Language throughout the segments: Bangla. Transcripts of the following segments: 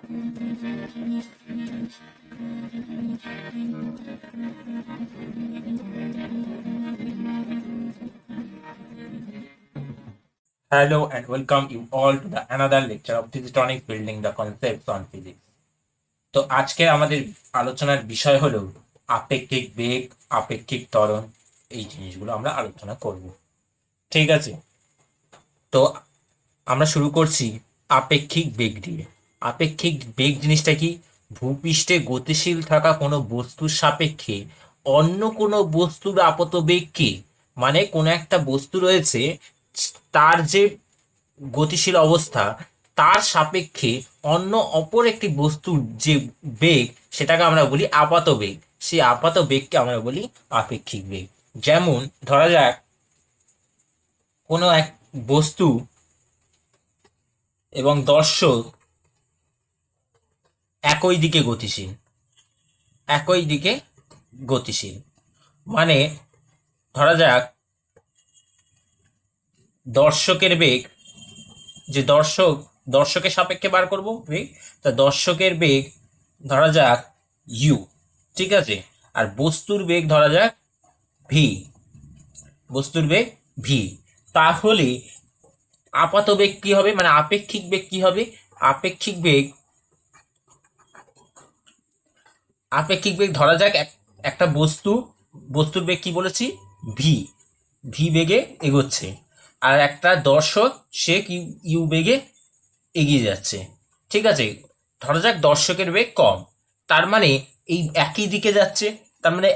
Hello and welcome you all to the another lecture of Physitronics Building the Concepts on Physics. তো আজকে আমাদের আলোচনার বিষয় হলো আপেক্ষিক বেগ, আপেক্ষিক ত্বরণ, এই জিনিসগুলো আমরা আলোচনা করব। ঠিক আছে, তো আমরা শুরু করছি আপেক্ষিক বেগ দিয়ে। আপেক্ষিক বেগ জিনিসটা কি? ভূপৃষ্ঠে গতিশীল থাকা কোনো বস্তুর সাপেক্ষে অন্য কোনো বস্তুর আপত বেগ কি, মানে কোনো একটা বস্তু রয়েছে, তার যে গতিশীল অবস্থা তার সাপেক্ষে অন্য অপর একটি বস্তুর যে বেগ সেটাকে আমরা বলি আপাত বেগ। সেই আপাত বেগকে আমরা বলি আপেক্ষিক বেগ। যেমন ধরা যাক কোনো এক বস্তু এবং দর্শক একই দিকে গতিশীল, একই দিকে গতিশীল, মানে ধরা যাক দর্শকের বেগ, যে দর্শকের সাপেক্ষে বার করব বেগ, তা দর্শকের বেগ ধরা যাক ইউ, ঠিক আছে, আর বস্তুর বেগ ধরা যাক ভি, বস্তুর বেগ ভি। তাহলে আপাত বেগ কি হবে, মানে আপেক্ষিক বেগ কি হবে? আপেক্ষিক বেগ ধরা যাক একটা বস্তুর বেগ কি বলেছি? ভি, ভি বেগে এগোচ্ছে, আর একটা দর্শক সে ইউ বেগে এগিয়ে যাচ্ছে। ঠিক আছে, ধরা যাক দর্শকের বেগ কম, তার মানে এই একই দিকে যাচ্ছে, তার মানে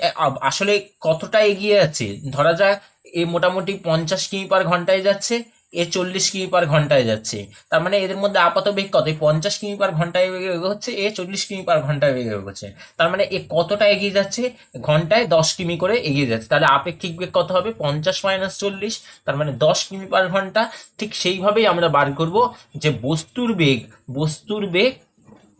আসলে কতটা এগিয়ে যাচ্ছে? ধরা যাক এ মোটামুটি 50 কিমি পার ঘন্টায় যাচ্ছে, এ 40 কিমি পার ঘন্টায় যাচ্ছে, তার মানে এদের মধ্যে আপাত বেগ কত? 50 কিমি পার ঘন্টায় বেগে এগোচ্ছে, এ 40 কিমি পার ঘন্টায় বেগে এগোচ্ছে, তার মানে এ কতটা এগিয়ে যাচ্ছে? ঘন্টায় 10 কিমি করে এগিয়ে যাচ্ছে। তাহলে আপেক্ষিক বেগ কত হবে? 50 মাইনাস 40, তার মানে 10 কিমি পার ঘন্টা। ঠিক সেইভাবেই আমরা বার করব যে বস্তুর বেগ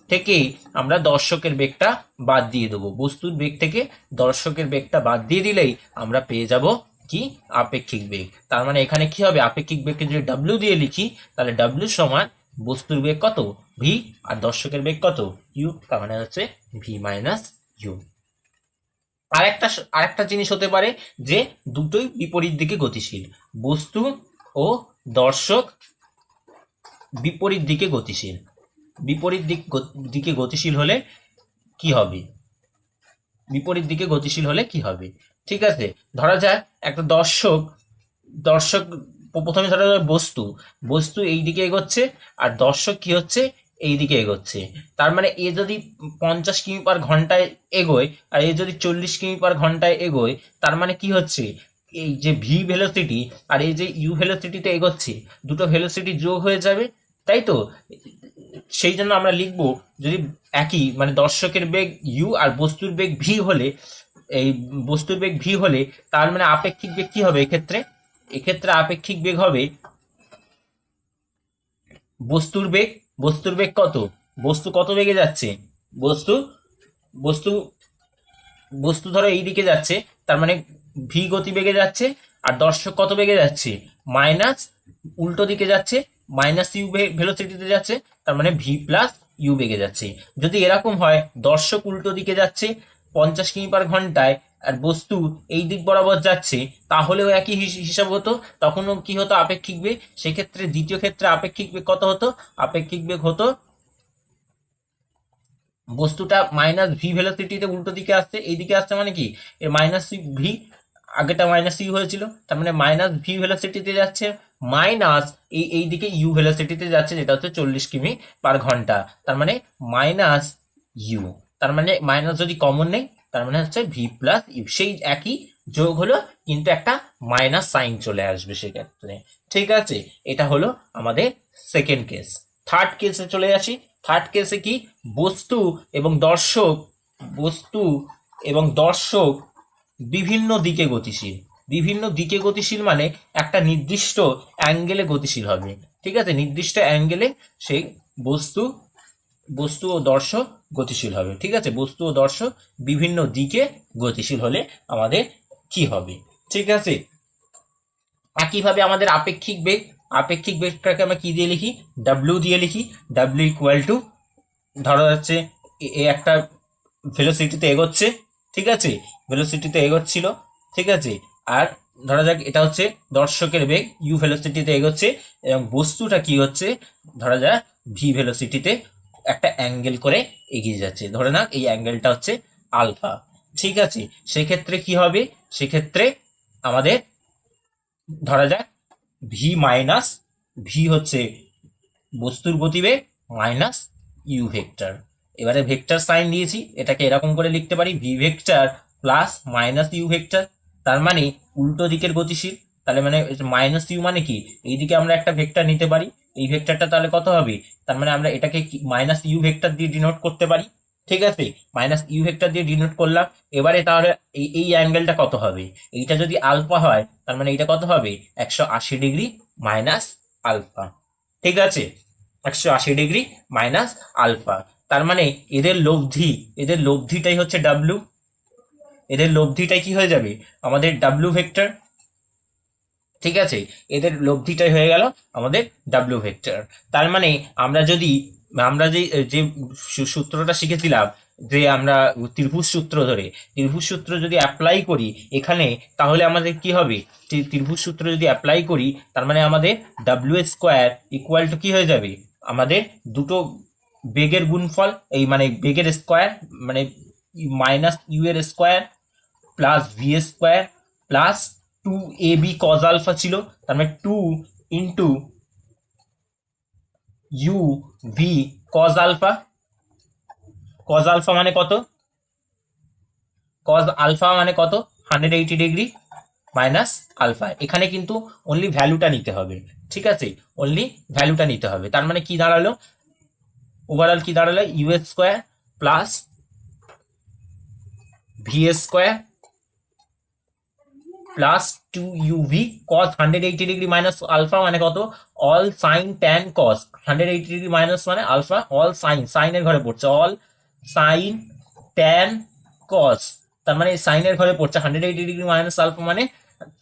থেকে আমরা দর্শকের বেগটা বাদ দিয়ে দেবো। বস্তুর বেগ থেকে দর্শকের বেগটা বাদ দিয়ে দিলেই আমরা পেয়ে যাব কি? আপেক্ষিক বেগ। তার মানে এখানে কি হবে? আপেক্ষিক বেগকে যদি ডাব্লিউ দিয়ে লিখি, তাহলে ডাব্লিউ সমান বস্তুর বেগ কত? ভি, আর দর্শকের বেগ কত? ইউ, তার মানে হচ্ছে ভি মাইনাস ইউ। আরেকটা জিনিস হতে পারে যে দুটোই বিপরীত দিকে গতিশীল, বস্তু ও দর্শক বিপরীত দিকে গতিশীল। বিপরীত দিকে গতিশীল হলে কি হবে? বিপরীত দিকে গতিশীল হলে কি হবে? ঠিক আছে, ধরা যায় একটা দর্শক প্রথমে ধরা যায় বস্তু এই দিকে এগোচ্ছে, আর দর্শক কি হচ্ছে? এই দিকে এগোচ্ছে। তার মানে এ যদি 50 কিমি পার ঘন্টায় এগোয়, আর এ যদি 40 কিমি পার ঘন্টায় এগোয়, তার মানে কি হচ্ছে? এই যে ভি ভেলোসিটি আর এই যে ইউ ভেলোসিটিতে এগোচ্ছে, দুটো ভেলোসিটি যোগ হয়ে যাবে, তাই তো? সেই জন্য আমরা লিখব, যদি একই মানে দর্শকের বেগ ইউ আর বস্তুর বেগ ভি হলে, এই বস্তুর বেগ ভি হলে, তার মানে আপেক্ষিক বেগ কি হবে এক্ষেত্রে? এক্ষেত্রে আপেক্ষিক বেগ হবে বস্তুর বেগ কত? বস্তু কত বেগে যাচ্ছে? বস্তু বস্তু বস্তু ধরো এই দিকে যাচ্ছে, তার মানে ভি গতি বেগে যাচ্ছে, আর দর্শক কত বেগে যাচ্ছে? মাইনাস উল্টো দিকে যাচ্ছে, মাইনাস ইউ ভেলোসিটিতে যাচ্ছে, তার মানে ভি প্লাস ইউ বেগে যাচ্ছে। যদি এরকম হয় দর্শক উল্টো দিকে যাচ্ছে 50 কিমি পার ঘন্টায়, আর বস্তু এই দিক বরাবর যাচ্ছে, তাহলেও একই হিসাব হতো, তখনও কি হতো? আপেক্ষিক বেগ। সেক্ষেত্রে দ্বিতীয় ক্ষেত্রে আপেক্ষিক বেগ কত হতো? আপেক্ষিক বেগ হতো বস্তুটা মাইনাস ভি ভেলোসিটিতে উল্টো দিকে আসছে, এই দিকে আসছে, মানে কি এর মাইনাস ভি, আগেটা মাইনাস ইউ হয়েছিল, তার মানে মাইনাস ভি ভেলোসিটিতে যাচ্ছে, মাইনাস এই দিকে ইউ ভেলোসিটিতে যাচ্ছে, যেটা হচ্ছে 40 কিমি পার ঘন্টা, তার মানে মাইনাস ইউ। তার মানে মাইনাস যদি কমন নেই, তার মানে হচ্ছে ভি প্লাস ইউ, সেই একই যোগ হলো, কিন্তু একটা মাইনাস সাইন চলে আসবে সেক্ষেত্রে। ঠিক আছে, এটা হলো আমাদের সেকেন্ড কেস। থার্ড কেসে চলে আসি। থার্ড কেসে কি? বস্তু এবং দর্শক বস্তু এবং দর্শক বিভিন্ন দিকে গতিশীল। বিভিন্ন দিকে গতিশীল মানে একটা নির্দিষ্ট অ্যাঙ্গেলে গতিশীল হবে। ঠিক আছে, নির্দিষ্ট অ্যাঙ্গেলে সেই বস্তু বস্তু ও দর্শক গতিশীল হবে। ঠিক আছে, বস্তু ও দর্শক বিভিন্ন দিকে গতিশীল হলে আমাদের কি হবে? ঠিক আছে, একইভাবে আমাদের আপেক্ষিক বেগটাকে আমরা কি দিয়ে লিখি? ডাব্লিউ দিয়ে লিখি। ডাব্লিউ ইকুয়াল টু ধরা যাচ্ছে এ একটা ভেলোসিটিতে এগোচ্ছে, ঠিক আছে, ভেলোসিটিতে এগোচ্ছিল, ঠিক আছে। আর ধরা যাক এটা হচ্ছে দর্শকের বেগ, ইউ ভেলোসিটিতে এগোচ্ছে, এবং বস্তুটা কি হচ্ছে, ধরা যাক ভি ভেলোসিটিতে একটা অ্যাঙ্গেল করে এগিয়ে যাচ্ছে, ধরে না এই অ্যাঙ্গেলটা হচ্ছে আলফা, ঠিক আছে। সেক্ষেত্রে কি হবে, সেক্ষেত্রে আমাদের ধরা যাক ভি মাইনাস, ভি হচ্ছে বস্তুর গতিবেগ মাইনাস ইউ ভেক্টর। এবারে ভেক্টর সাইন দিয়েছি, এটাকে এরকম করে লিখতে পারি v vector plus minus u vector, তার মানে উল্টো দিকের গতিশীল, তাহলে মানে মাইনাস ইউ মানে কি, এইদিকে আমরা একটা ভেক্টর নিতে পারি, এই ভেক্টরটা তাহলে কত হবে, তার মানে আমরা এটাকে মাইনাস ইউ ভেক্টর দিয়ে ডিনোট করতে পারি, ঠিক আছে, মাইনাস ইউ ভেক্টর দিয়ে ডিনোট করলাম। এবারে তাহলে এই অ্যাঙ্গেলটা কত হবে, এইটা যদি আলফা হয় তার মানে এইটা কত হবে 180 ডিগ্রি মাইনাস আলফা, ঠিক আছে, 180 ডিগ্রি মাইনাস আলফা। তার মানে এদের লব্ধিটাই হচ্ছে ডাব্লু, এদের লব্ধিটাই কি হয়ে যাবে আমাদের ডাব্লু ভেক্টর, ঠিক আছে, এদের লব্ধিটাই হয়ে গেল আমাদের ডাব্লু ভেক্টর। তার মানে আমরা যে যে সূত্রটা শিখেছিলাম, যে আমরা ত্রিভুজ সূত্র ধরে ত্রিভুজ সূত্র যদি অ্যাপ্লাই করি এখানে, তাহলে আমাদের কি হবে, ত্রিভুজ সূত্র যদি অ্যাপ্লাই করি তার মানে আমাদের ডাব্লিউ স্কোয়ার ইকুয়াল টু কি হয়ে যাবে, আমাদের দুটো বেগের গুণফল, এই মানে বেগের স্কোয়ার মানে মাইনাস ইউ এর square plus v square plus 2ab cos alpha ছিল, তার মানে 2 into u v cos alpha. cos alpha মানে কত, cos আলফা মানে কত 180 ডিগ্রি মাইনাস আলফা। এখানে কিন্তু অনলি ভ্যালুটা নিতে হবে, ঠিক আছে, অনলি ভ্যালুটা নিতে হবে। তার মানে কি দাঁড়ালো, ওভারঅল কি দাঁড়ালো, u square plus v square plus 2uv cos 180 degree minus alpha মানে কত, all sine tan cos 180 degree minus মানে আলফা, অল সাইন, সাইনের ঘরে পড়ছে, অল সাইন ট্যান কস, তার মানে সাইনের ঘরে পড়ছে 180 ডিগ্রি মাইনাস আলফা মানে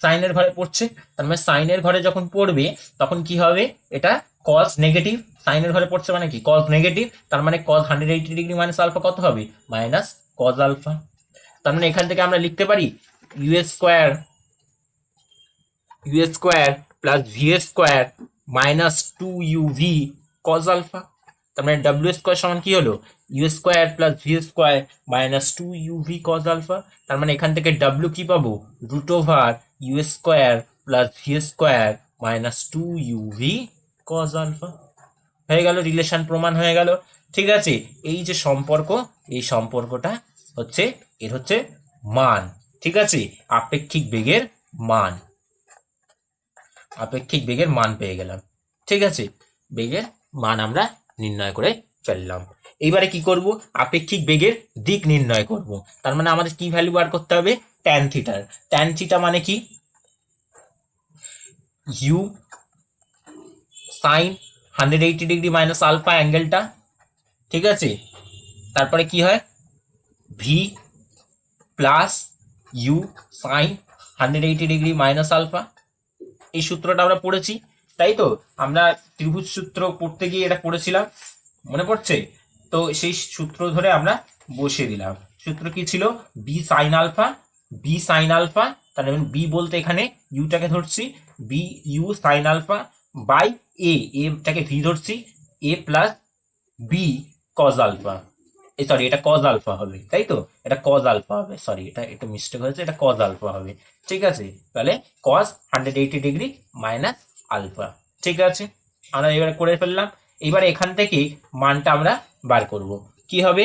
সাইনের ঘরে পড়ছে, তার মানে সাইনের ঘরে যখন পড়বে তখন কি হবে, এটা কস নেগেটিভ, সাইনের ঘরে পড়ছে মানে কি কস নেগেটিভ, তার মানে কস 180 ডিগ্রি মাইনাস আলফা কত হবে মাইনাস কস আলফা। তার মানে এখান থেকে আমরা লিখতে পারি u square plus v square minus 2uv cos alpha. তার মানে ডাব্লিউ স্কোয়ার সমান কি হলো, u square plus v square minus 2uv cos alpha. তার মানে এখান থেকে ডাব্লিউ কি পাবো, root over u square plus v square minus 2uv cos alpha. হয়ে গেল, রিলেশন প্রমাণ হয়ে গেল, ঠিক আছে। এই যে সম্পর্ক, এই সম্পর্কটা হচ্ছে এর হচ্ছে মান, ঠিক আছে, আপেক্ষিক বেগের মান, আপেক্ষিক বেগের মান পেয়ে গেলাম, ঠিক আছে, বেগের মান আমরা নির্ণয় করে ফেললাম। এইবারে কি করব, আপেক্ষিক বেগের দিক নির্ণয় করব। তার মানে আমাদের কি ভ্যালু বার করতে হবে, ট্যান থিটার। ট্যান থিটা মানে কি, u sine 180 degree minus alpha অ্যাঙ্গেলটা, ঠিক আছে, তারপরে কি হয় v plus u sine 180 degree minus alpha. এই সূত্রটা আমরা পড়েছি, তাই তো, আমরা ত্রিভুজ সূত্র পড়তে গিয়ে এটা পড়েছিলাম, মনে পড়ছে তো, সেই সূত্র ধরে আমরা বসিয়ে দিলাম। সূত্র কি ছিল, b sine alpha, b sine alpha, তার মানে বি বলতে এখানে ইউটাকে ধরছি, b u sine alpha by এটাকে ভি ধরছি, a plus b cos alpha, sorry এটা কজ আলফা হবে, তাই তো, এটা কজ আলফা হবে, সরি এটা একটু মিস্টেক হয়েছে, এটা কজ আলফা হবে, ঠিক আছে। তাহলে কজ 180 ডিগ্রি মাইনাস আলফা, ঠিক আছে, আমরা এবারে করে ফেললাম। এবার এখান থেকে মানটা আমরা বার করব, কি হবে,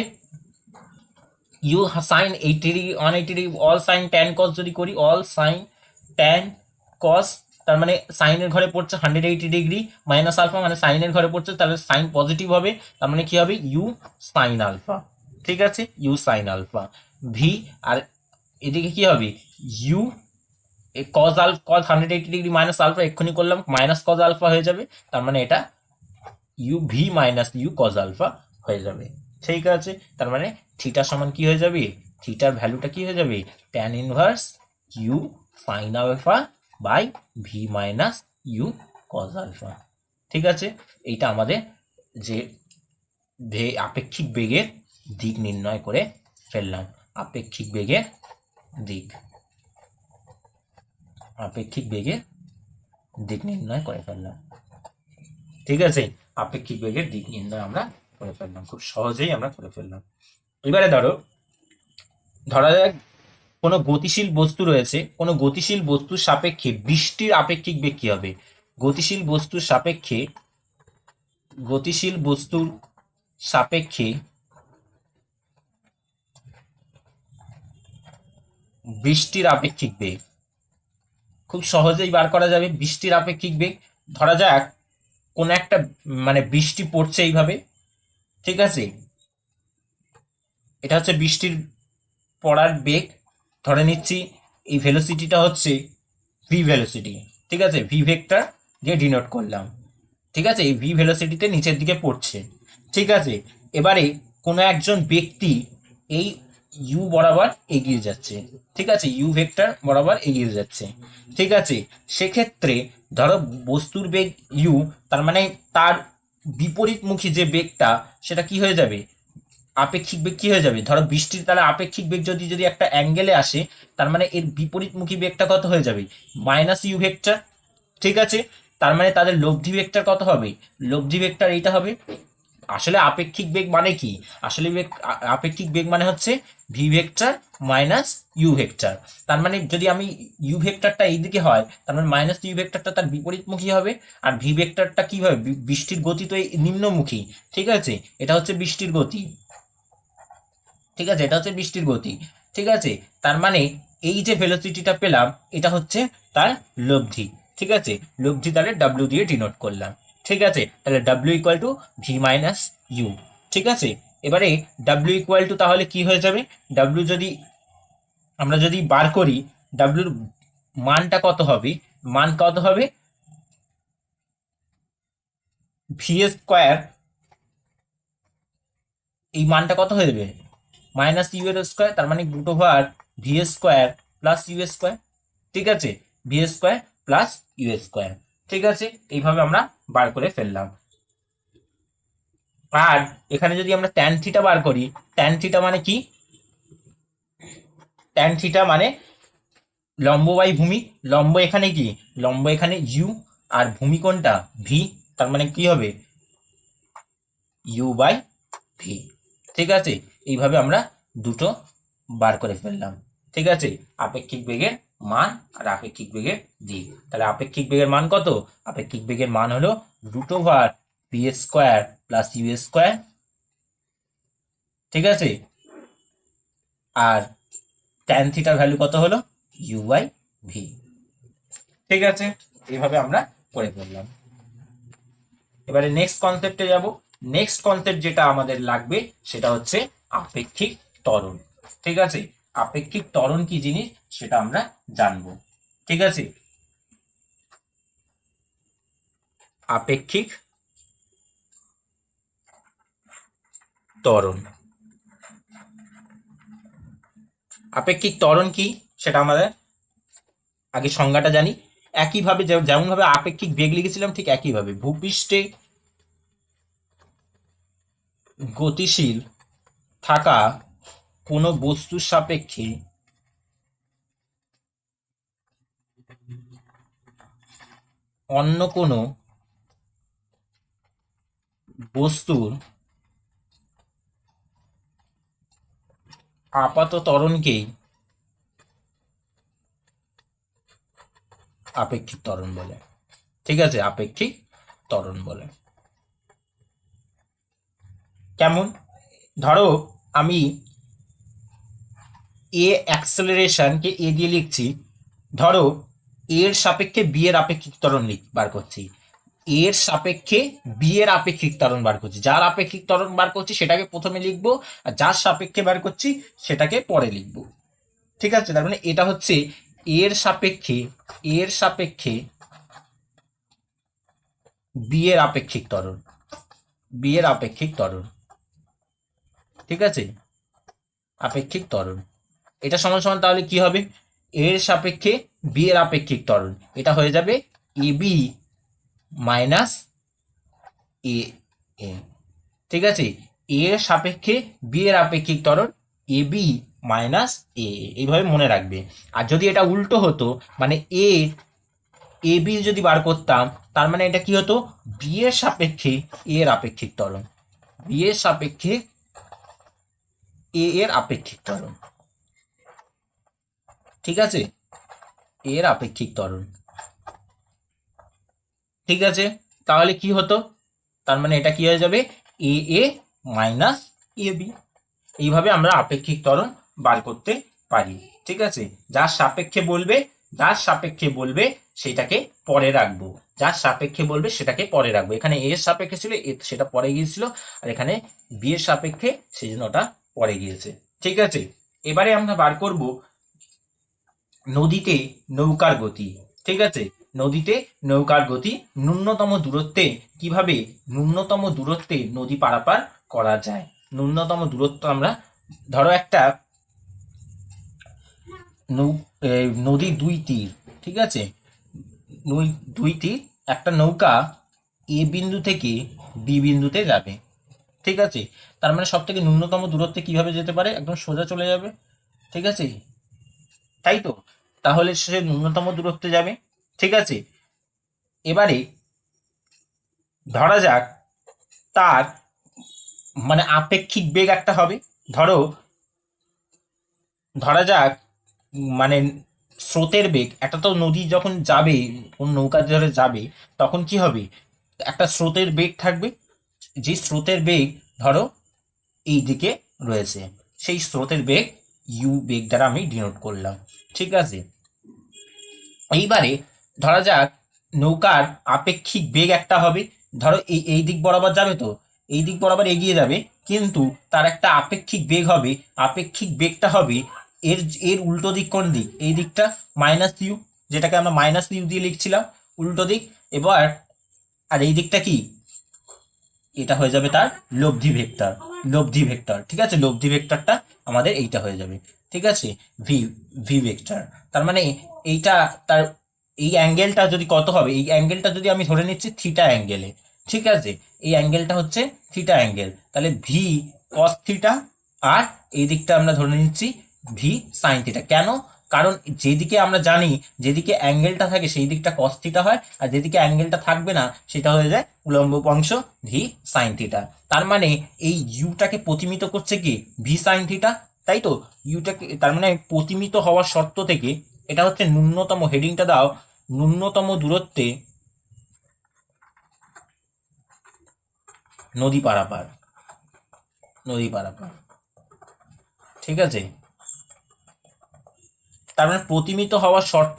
u sine 80 degree 180 degree all sine tan cos যদি করি, অল সাইন ট্যান কস, তার মানে সাইনের ঘরে পড়ছে 180 ডিগ্রি মাইনাস আলফা মানে সাইনের ঘরে পড়ছে, তাহলে সাইন পজিটিভ হবে, তার মানে কি হবে ইউ সাইন আলফা, ঠিক আছে, ইউ সাইন আলফা ভি, আর এদিকে কি হবে u cos cos 180 degree minus alpha, এক্ষুনি করলাম মাইনাস কজ আলফা হয়ে যাবে, তার মানে এটা u v minus u cos alpha হয়ে যাবে, ঠিক আছে। তার মানে থিটা সমান কি হয়ে যাবে, থিটার ভ্যালুটা কি হয়ে যাবে, tan inverse u sine alpha by v minus u cos alpha, ঠিক আছে। এইটা আমাদের যে আপেক্ষিক বেগের দিক নির্ণয় করে ফেললাম। আপেক্ষিক বেগের দিক, আপেক্ষিক বেগের দিক নির্ণয় করে ফেললাম। ঠিক আছে, আপেক্ষিক বেগের দিক নির্ণয় আমরা করে ফেললাম, খুব সহজেই আমরা করে ফেললাম। এবারে ধরা যাক কোনো গতিশীল বস্তু রয়েছে, কোনো গতিশীল বস্তুর সাপেক্ষে বৃষ্টির আপেক্ষিক বেগ কি হবে? গতিশীল বস্তুর সাপেক্ষে, গতিশীল বস্তুর সাপেক্ষে বৃষ্টির আপেক্ষিক বেগ খুব সহজেই বার করা যাবে। বৃষ্টির আপেক্ষিক বেগ, ধরা যাক কোনো একটা মানে বৃষ্টি পড়ছে এইভাবে, ঠিক আছে, এটা হচ্ছে বৃষ্টির পড়ার বেগ, ধরে নিচ্ছি এই ভেলোসিটিটা হচ্ছে ভি ভেলোসিটি, ঠিক আছে, ভি ভেক্টর দিয়ে ডিনোট করলাম, ঠিক আছে, এই ভি ভেলোসিটিতে নিচের দিকে পড়ছে, ঠিক আছে। এবারে কোনো একজন ব্যক্তি এই ইউ বরাবর এগিয়ে যাচ্ছে, ঠিক আছে, ইউ ভেক্টর বরাবর এগিয়ে যাচ্ছে, ঠিক আছে। সেক্ষেত্রে ধরো বস্তুর বেগ ইউ, তার মানে তার বিপরীতমুখী যে বেগটা সেটা কি হয়ে যাবে? আপেক্ষিক বেগ কি হয়ে যাবে? ধরো বৃষ্টির তাহলে আপেক্ষিক বেগ যদি একটা অ্যাঙ্গেলে আসে, তার মানে এর বিপরীতমুখী বেগটা কত হয়ে যাবে? মাইনাস ইউ ভেক্টর, ঠিক আছে। তার মানে তাদের লব্ধি ভেক্টর কত হবে? লব্ধি ভেক্টর এইটা হবে। আসলে আপেক্ষিক বেগ মানে কি? আসলে আপেক্ষিক বেগ মানে হচ্ছে v vector minus u vector. তার মানে যদি আমি ইউ ভেক্টরটা এইদিকে হয়, তার মানে মাইনাস ইউ ভেক্টরটা তার বিপরীতমুখী হবে, আর ভি ভেক্টরটা কি হবে? বৃষ্টির গতি তো এই নিম্নমুখী, ঠিক আছে, এটা হচ্ছে বৃষ্টির গতি, ঠিক আছে, এটা হচ্ছে বৃষ্টির গতি, ঠিক আছে। তার মানে এই যে ভেলোসিটিটা পেলাম এটা হচ্ছে তার লব্ধি, ঠিক আছে, লব্ধি তাহলে ডাব্লিউ দিয়ে ডিনোট করলাম, ঠিক আছে। তাহলে ডাব্লিউ equal to v minus u, ঠিক আছে। এবারে ডাব্লিউ ইকুয়াল টু তাহলে কি হয়ে যাবে? ডাব্লিউ আমরা যদি বার করি, ডাব্লিউর মানটা কত হবে? মান কত হবে? ভি স্কোয়ার, এই মানটা কত হয়ে যাবে? মাইনাস ইউ এর স্কোয়ার, তার মানে root over v square plus u square, ঠিক আছে, v square plus u square, ঠিক আছে। এইভাবে আমরা বার করে ফেললাম। আর এখানে যদি আমরা ট্যান থিটা বার করি, ট্যান থিটা মানে কি? ট্যান থিটা মানে লম্ব বাই ভূমি, লম্ব এখানে কি? লম্ব এখানে ইউ, আর ভূমি কোনটা? ভি, তার মানে কি হবে? ইউ বাই ভি, ঠিক আছে। এইভাবে আমরা দুটো বার করে ফেললাম, ঠিক আছে, আপেক্ষিক বেগের মান আর আপেক্ষিক বেগের দিক। তাহলে আপেক্ষিক বেগের মান কত? আপেক্ষিক বেগের মান হলো root over v square plus u square, ঠিক আছে। আর ট্যান থিটার ভ্যালু কত হলো? ইউ বাই ভি, ঠিক আছে। এইভাবে আমরা করে ফেললাম। এবারে নেক্সট কনসেপ্টে যাব। নেক্সট কনসেপ্ট যেটা আমাদের লাগবে সেটা হচ্ছে আপেক্ষিক ত্বরণ, ঠিক আছে। আপেক্ষিক ত্বরণ কি জিনিস সেটা আমরা জানবো, ঠিক আছে। আপেক্ষিক ত্বরণ, আপেক্ষিক ত্বরণ কি সেটা আমাদের আগে সংজ্ঞাটা জানি। একইভাবে যেমন ভাবে আপেক্ষিক বেগ লিখেছিলাম ঠিক একইভাবে ভূপৃষ্ঠে গতিশীল থাকা কোনো বস্তুর সাপেক্ষে অন্য কোনো বস্তুর আপাত ত্বরণকেই আপেক্ষিক ত্বরণ বলে, ঠিক আছে, আপেক্ষিক ত্বরণ বলে। কেমন? ধরো আমি এ অ্যাক্সেলারেশনকে এ দিয়ে লিখছি, ধরো এর সাপেক্ষে বি এর আপেক্ষিক ত্বরণ বার করছি, এর সাপেক্ষে বি এর আপেক্ষিক ত্বরণ বার করছি, যার আপেক্ষিক ত্বরণ বার করছি সেটাকে প্রথমে লিখবো, আর যার সাপেক্ষে বার করছি সেটাকে পরে লিখবো, ঠিক আছে। তার মানে এটা হচ্ছে এর সাপেক্ষে বি এর আপেক্ষিক ত্বরণ, বি এর আপেক্ষিক ত্বরণ, ঠিক আছে, আপেক্ষিক ত্বরণ। এটা সমান সমান তাহলে কি হবে? এর সাপেক্ষে বি এর আপেক্ষিক ত্বরণ, এটা হয়ে যাবে এ বি মাইনাস এ এ, ঠিক আছে। এ এর সাপেক্ষে বি এর আপেক্ষিক ত্বরণ এ বি মাইনাস এ, এইভাবে মনে রাখবে। আর যদি এটা উল্টো হতো, মানে এ বি যদি বার করতাম, তার মানে এটা কি হতো, বি এর সাপেক্ষে এ এর আপেক্ষিক ত্বরণ, বি এর সাপেক্ষে এ এর আপেক্ষিক ত্বরণ, ঠিক আছে, এর আপেক্ষিক ত্বরণ, ঠিক আছে। তাহলে কি হতো, তার মানে এটা কি হয়ে যাবে, এ এ মাইনাস এ বি। এইভাবে আমরা আপেক্ষিক ত্বরণ বার করতে পারি, ঠিক আছে। যার সাপেক্ষে বলবে সেটাকে পরে রাখবো, যার সাপেক্ষে বলবে সেটাকে পরে রাখবো। এখানে এ এর সাপেক্ষে ছিল, সেটা পরে গিয়েছিল, আর এখানে বি এর সাপেক্ষে, সেই জন্য ওটা পরে গিয়েছে, ঠিক আছে। এবারে আমরা বার করব নদীতে নৌকার গতি, ঠিক আছে। নদীতে নৌকার গতি, ন্যূনতম দূরত্বে কিভাবে ন্যূনতম দূরত্বে নদী পারাপার করা যায়। ন্যূনতম দূরত্ব আমরা, ধরো একটা নদীর দুই তীর, ঠিক আছে, দুই তীর, একটা নৌকা এ বিন্দু থেকে বি বিন্দুতে যাবে, ঠিক আছে। তার মানে সব থেকে ন্যূনতম দূরত্বে কিভাবে যেতে পারে, একদম সোজা চলে যাবে, ঠিক আছে, তাই তো। তাহলে সে ন্যূনতম দূরত্বে যাবে, ঠিক আছে। এবারে ধরা যাক তার মানে আপেক্ষিক বেগ একটা হবে, ধরা যাক মানে স্রোতের বেগ একটা, তো নদী যখন যাবে, কোন নৌকা ধরে যাবে, তখন কি হবে, একটা স্রোতের বেগ থাকবে, যে স্রোতের বেগ ধরো এই দিকে রয়েছে, সেই স্রোতের বেগ ইউ বেগ দ্বারা আমি ডিনোট করলাম, ঠিক আছে। এইবারে ধরা যাক নৌকার আপেক্ষিক বেগ একটা হবে, ধরো এই দিক বরাবর যাবে, তো এই দিক বরাবর এগিয়ে যাবে, কিন্তু তার একটা আপেক্ষিক বেগ হবে, আপেক্ষিক বেগটা হবে এর এর উল্টো দিক, কোন দিক, এই দিকটা মাইনাস ইউ, যেটাকে আমরা মাইনাস ইউ দিয়ে লিখছিলাম, উল্টো দিক। এবার আর এই দিকটা কি, এটা হয়ে যাবে তার লব্ধি ভেক্টর, ঠিক আছে। লব্ধি ভেক্টরটা আমাদের এইটা হয়ে যাবে, ঠিক আছে, ভি ভি ভেক্টর। তার মানে এইটা তার এই অ্যাঙ্গেলটা যদি কত হবে, এই অ্যাঙ্গেলটা যদি আমি ধরে নিচ্ছি থিটা অ্যাঙ্গেলে, ঠিক আছে, এই অ্যাঙ্গেলটা হচ্ছে থিটা অ্যাঙ্গেল, তাহলে ভি কস থিটা, আর এই দিকটা আমরা ধরে নিচ্ছি ভি সাইন থিটা। কেন, কারণ যেদিকে আমরা জানি যেদিকে অ্যাঙ্গেলটা থাকে সেই দিকটা কস থিটা হয়, আর যেদিকে অ্যাঙ্গেলটা থাকবে না সেটা হয়ে যায় উলম্ব অংশ ভি সাইন থিটা। তার মানে এই ইউটাকে প্রতিমিত করছে কি, ভি সাইন থিটা, তাই তো। ইউটাকে তার মানে প্রতিমিত হওয়ার শর্ত থেকে, এটা হচ্ছে ন্যূনতম, হেডিংটা দাও, ন্যূনতম দূরত্বে নদী পারাপার, ঠিক আছে। তার মানে প্রতিমিত হওয়ার শর্ত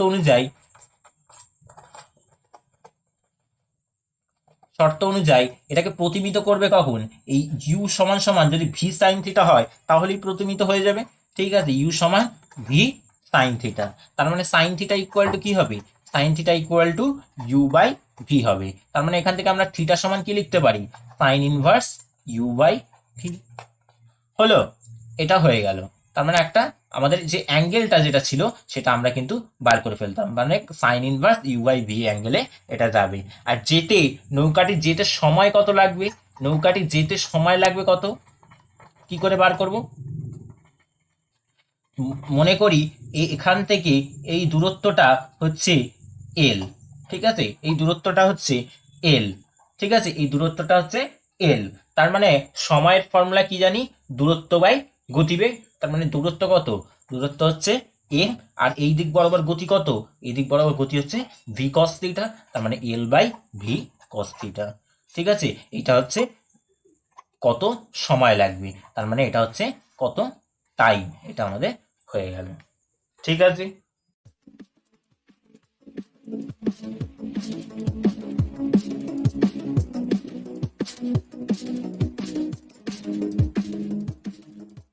অনুযায়ী এটাকে প্রতিমিত করবে কখন, এই ইউ সমান সমান যদি ভি সাইন থিটা হয় তাহলেই প্রতিমিত হয়ে যাবে, ঠিক আছে। ইউ সমান ভি সাইন থিটা, তার মানে সাইন থিটা ইকুয়াল টু কি হবে, sine theta equal to u by v হবে। তার মানে এখান থেকে আমরা থিটা সমান কি লিখতে পারি, sine inverse u by v, হলো, এটা হয়ে গেল। তার মানে একটা আমাদের যে অ্যাঙ্গেলটা যেটা ছিল সেটা আমরা কিন্তু বার করে ফেলতাম, মানে sine inverse u by v অ্যাঙ্গেলে এটা যাবে। আর নৌকাটি যেতে সময় কত লাগবে, কত, কি করে বার করব, মনে করি এখান থেকে এই দূরত্বটা হচ্ছে এল, ঠিক আছে, এই দূরত্বটা হচ্ছে এল, ঠিক আছে, এই দূরত্বটা হচ্ছে এল। তার মানে সময়ের ফর্মুলা কি জানি, দূরত্ব বাই গতিবেগ। তার মানে দূরত্ব কত, দূরত্ব হচ্ছে এ, আর এই দিক বরাবর গতি কত, এই দিক বরাবর গতি হচ্ছে ভি কস থিটা, তার মানে l by v cos theta, ঠিক আছে। এটা হচ্ছে কত সময় লাগবে, তার মানে এটা হচ্ছে কত টাইম, এটা আমাদের হয়ে গেল, ঠিক আছে।